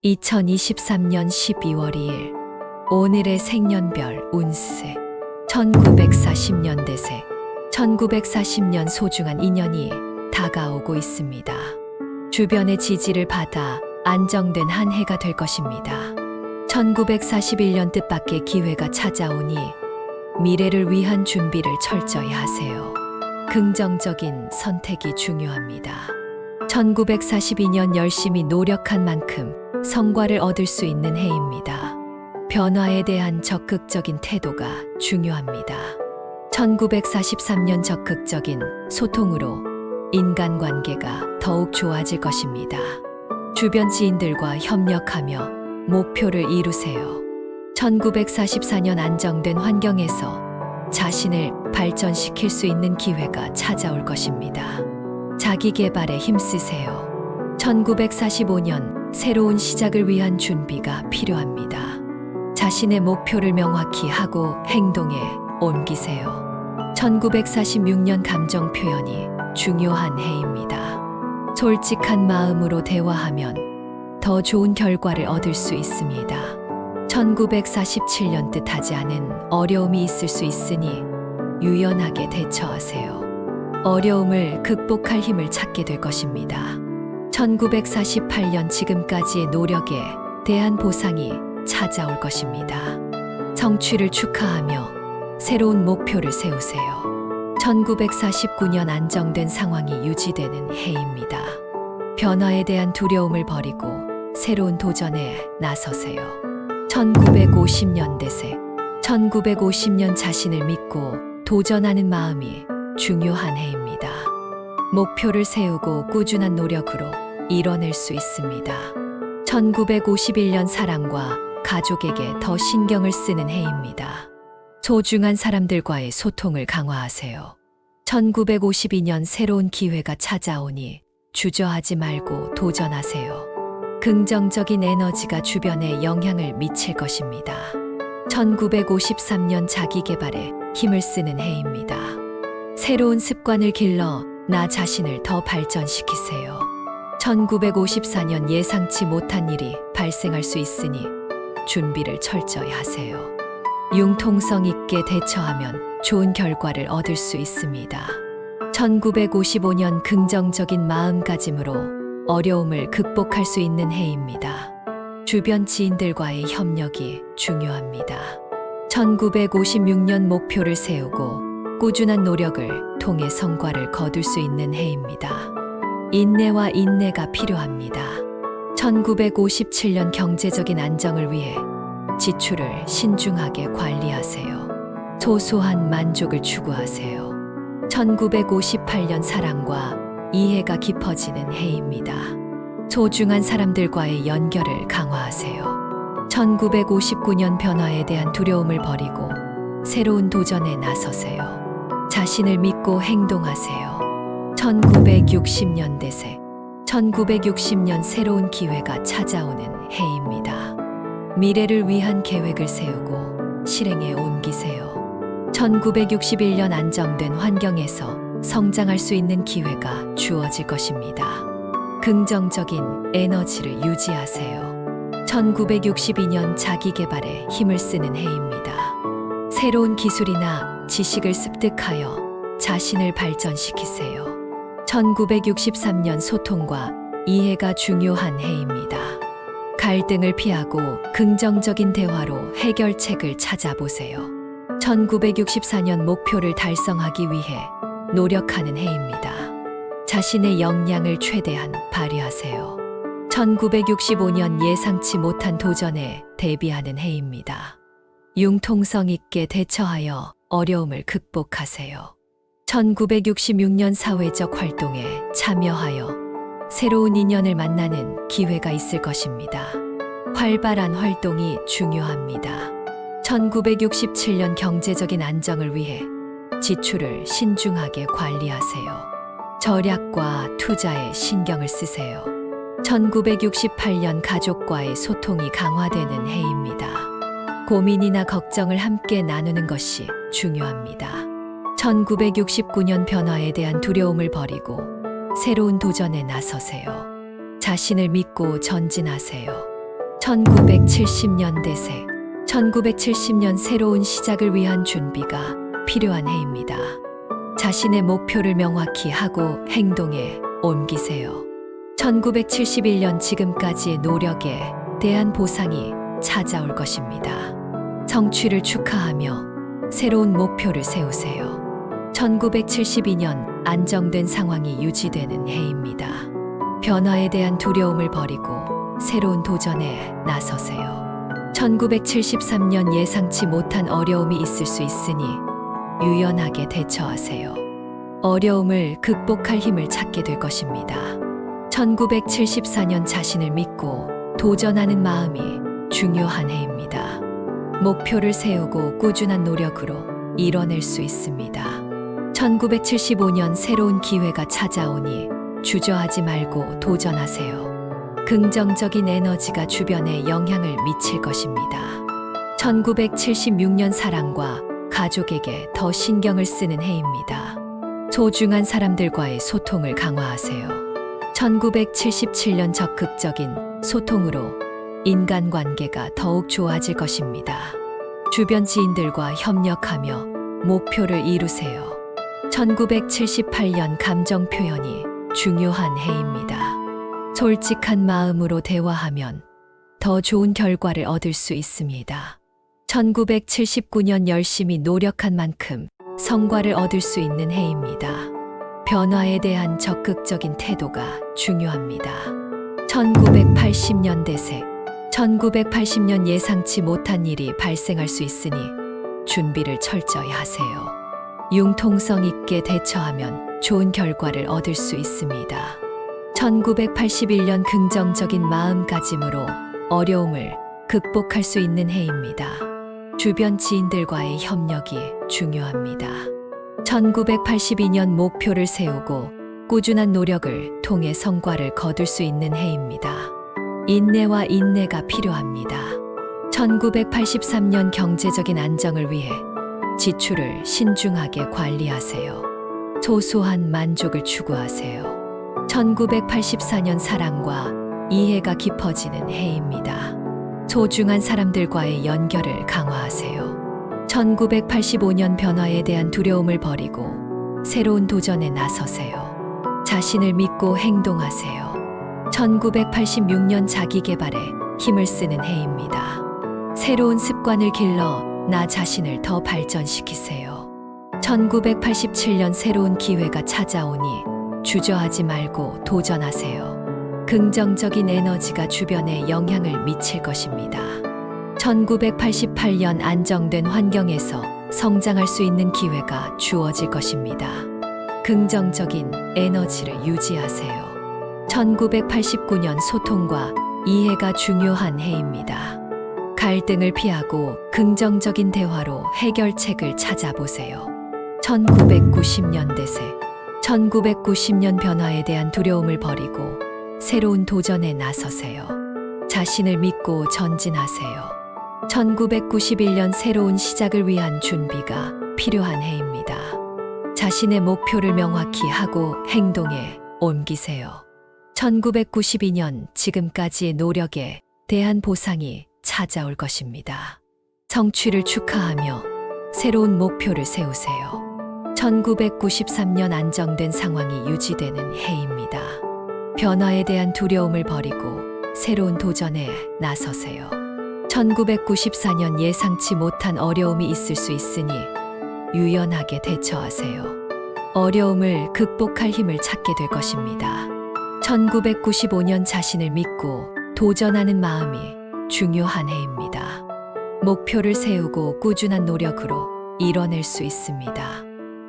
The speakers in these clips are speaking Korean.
2023년 12월 2일 오늘의 생년별 운세 1940년 대세 1940년 소중한 인연이 다가오고 있습니다. 주변의 지지를 받아 안정된 한 해가 될 것입니다. 1941년 뜻밖의 기회가 찾아오니 미래를 위한 준비를 철저히 하세요. 긍정적인 선택이 중요합니다. 1942년 열심히 노력한 만큼 성과를 얻을 수 있는 해입니다. 변화에 대한 적극적인 태도가 중요합니다. 1943년 적극적인 소통으로 인간관계가 더욱 좋아질 것입니다. 주변 지인들과 협력하며 목표를 이루세요. 1944년 안정된 환경에서 자신을 발전시킬 수 있는 기회가 찾아올 것입니다. 자기 개발에 힘쓰세요. 1945년 새로운 시작을 위한 준비가 필요합니다. 자신의 목표를 명확히 하고 행동에 옮기세요. 1946년 감정 표현이 중요한 해입니다. 솔직한 마음으로 대화하면 더 좋은 결과를 얻을 수 있습니다. 1947년 뜻하지 않은 어려움이 있을 수 있으니 유연하게 대처하세요. 어려움을 극복할 힘을 찾게 될 것입니다. 1948년 지금까지의 노력에 대한 보상이 찾아올 것입니다. 성취를 축하하며 새로운 목표를 세우세요. 1949년 안정된 상황이 유지되는 해입니다. 변화에 대한 두려움을 버리고 새로운 도전에 나서세요. 1950년 대세 1950년 자신을 믿고 도전하는 마음이 중요한 해입니다. 목표를 세우고 꾸준한 노력으로 이뤄낼 수 있습니다. 1951년 사랑과 가족에게 더 신경을 쓰는 해입니다. 소중한 사람들과의 소통을 강화하세요. 1952년 새로운 기회가 찾아오니 주저하지 말고 도전하세요. 긍정적인 에너지가 주변에 영향을 미칠 것입니다. 1953년 자기 개발에 힘을 쓰는 해입니다. 새로운 습관을 길러 나 자신을 더 발전시키세요. 1954년 예상치 못한 일이 발생할 수 있으니 준비를 철저히 하세요. 융통성 있게 대처하면 좋은 결과를 얻을 수 있습니다. 1955년 긍정적인 마음가짐으로 어려움을 극복할 수 있는 해입니다. 주변 지인들과의 협력이 중요합니다. 1956년 목표를 세우고 꾸준한 노력을 통해 성과를 거둘 수 있는 해입니다. 인내와 인내가 필요합니다. 1957년 경제적인 안정을 위해 지출을 신중하게 관리하세요. 소소한 만족을 추구하세요. 1958년 사랑과 이해가 깊어지는 해입니다. 소중한 사람들과의 연결을 강화하세요. 1959년 변화에 대한 두려움을 버리고 새로운 도전에 나서세요. 자신을 믿고 행동하세요. 1960년 대세 1960년 새로운 기회가 찾아오는 해입니다. 미래를 위한 계획을 세우고 실행에 옮기세요. 1961년 안정된 환경에서 성장할 수 있는 기회가 주어질 것입니다. 긍정적인 에너지를 유지하세요. 1962년 자기 개발에 힘을 쓰는 해입니다. 새로운 기술이나 지식을 습득하여 자신을 발전시키세요. 1963년 소통과 이해가 중요한 해입니다. 갈등을 피하고 긍정적인 대화로 해결책을 찾아보세요. 1964년 목표를 달성하기 위해 노력하는 해입니다. 자신의 역량을 최대한 발휘하세요. 1965년 예상치 못한 도전에 대비하는 해입니다. 융통성 있게 대처하여 어려움을 극복하세요. 1966년 사회적 활동에 참여하여 새로운 인연을 만나는 기회가 있을 것입니다. 활발한 활동이 중요합니다. 1967년 경제적인 안정을 위해 지출을 신중하게 관리하세요. 절약과 투자에 신경을 쓰세요. 1968년 가족과의 소통이 강화되는 해입니다. 고민이나 걱정을 함께 나누는 것이 중요합니다. 1969년 변화에 대한 두려움을 버리고 새로운 도전에 나서세요. 자신을 믿고 전진하세요. 1970년 대세. 1970년 새로운 시작을 위한 준비가 필요한 해입니다. 자신의 목표를 명확히 하고 행동에 옮기세요. 1971년 지금까지의 노력에 대한 보상이 찾아올 것입니다. 성취를 축하하며 새로운 목표를 세우세요. 1972년 안정된 상황이 유지되는 해입니다. 변화에 대한 두려움을 버리고 새로운 도전에 나서세요. 1973년 예상치 못한 어려움이 있을 수 있으니 유연하게 대처하세요. 어려움을 극복할 힘을 찾게 될 것입니다. 1974년 자신을 믿고 도전하는 마음이 중요한 해입니다. 목표를 세우고 꾸준한 노력으로 이뤄낼 수 있습니다. 1975년 새로운 기회가 찾아오니 주저하지 말고 도전하세요. 긍정적인 에너지가 주변에 영향을 미칠 것입니다. 1976년 사랑과 가족에게 더 신경을 쓰는 해입니다. 소중한 사람들과의 소통을 강화하세요. 1977년 적극적인 소통으로 인간관계가 더욱 좋아질 것입니다. 주변 지인들과 협력하며 목표를 이루세요. 1978년 감정 표현이 중요한 해입니다. 솔직한 마음으로 대화하면 더 좋은 결과를 얻을 수 있습니다. 1979년 열심히 노력한 만큼 성과를 얻을 수 있는 해입니다. 변화에 대한 적극적인 태도가 중요합니다. 1980년 대세. 1980년 예상치 못한 일이 발생할 수 있으니 준비를 철저히 하세요. 융통성 있게 대처하면 좋은 결과를 얻을 수 있습니다. 1981년 긍정적인 마음가짐으로 어려움을 극복할 수 있는 해입니다. 주변 지인들과의 협력이 중요합니다. 1982년 목표를 세우고 꾸준한 노력을 통해 성과를 거둘 수 있는 해입니다. 인내와 인내가 필요합니다. 1983년 경제적인 안정을 위해 지출을 신중하게 관리하세요. 소소한 만족을 추구하세요. 1984년 사랑과 이해가 깊어지는 해입니다. 소중한 사람들과의 연결을 강화하세요. 1985년 변화에 대한 두려움을 버리고 새로운 도전에 나서세요. 자신을 믿고 행동하세요. 1986년 자기개발에 힘을 쓰는 해입니다. 새로운 습관을 길러 나 자신을 더 발전시키세요. 1987년 새로운 기회가 찾아오니 주저하지 말고 도전하세요. 긍정적인 에너지가 주변에 영향을 미칠 것입니다. 1988년 안정된 환경에서 성장할 수 있는 기회가 주어질 것입니다. 긍정적인 에너지를 유지하세요. 1989년 소통과 이해가 중요한 해입니다. 갈등을 피하고 긍정적인 대화로 해결책을 찾아보세요. 1990년 대세. 1990년 변화에 대한 두려움을 버리고 새로운 도전에 나서세요. 자신을 믿고 전진하세요. 1991년 새로운 시작을 위한 준비가 필요한 해입니다. 자신의 목표를 명확히 하고 행동에 옮기세요. 1992년 지금까지의 노력에 대한 보상이 찾아올 것입니다. 성취를 축하하며 새로운 목표를 세우세요. 1993년 안정된 상황이 유지되는 해입니다. 변화에 대한 두려움을 버리고 새로운 도전에 나서세요. 1994년 예상치 못한 어려움이 있을 수 있으니 유연하게 대처하세요. 어려움을 극복할 힘을 찾게 될 것입니다. 1995년 자신을 믿고 도전하는 마음이 중요한 해입니다. 목표를 세우고 꾸준한 노력으로 이뤄낼 수 있습니다.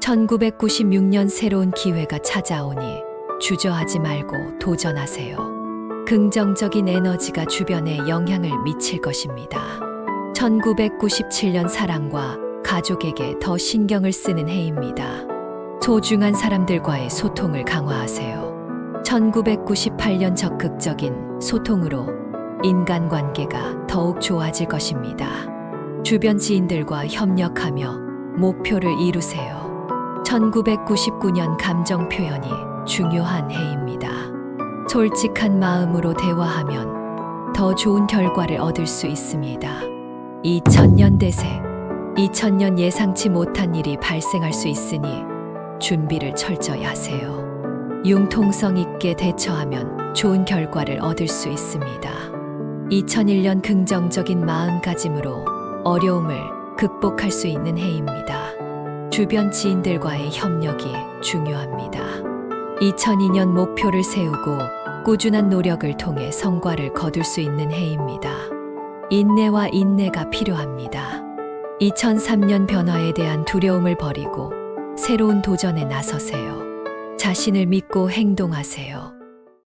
1996년 새로운 기회가 찾아오니 주저하지 말고 도전하세요. 긍정적인 에너지가 주변에 영향을 미칠 것입니다. 1997년 사랑과 가족에게 더 신경을 쓰는 해입니다. 소중한 사람들과의 소통을 강화하세요. 1998년 적극적인 소통으로 인간관계가 더욱 좋아질 것입니다. 주변 지인들과 협력하며 목표를 이루세요. 1999년 감정 표현이 중요한 해입니다. 솔직한 마음으로 대화하면 더 더 좋은 결과를 얻을 수 있습니다. 2000년 대세. 2000년 예상치 못한 일이 발생할 수 있으니 준비를 철저히 하세요. 융통성 있게 대처하면 좋은 결과를 얻을 수 있습니다. 2001년 긍정적인 마음가짐으로 어려움을 극복할 수 있는 해입니다. 주변 지인들과의 협력이 중요합니다. 2002년 목표를 세우고 꾸준한 노력을 통해 성과를 거둘 수 있는 해입니다. 인내와 인내가 필요합니다. 2003년 변화에 대한 두려움을 버리고 새로운 도전에 나서세요. 자신을 믿고 행동하세요.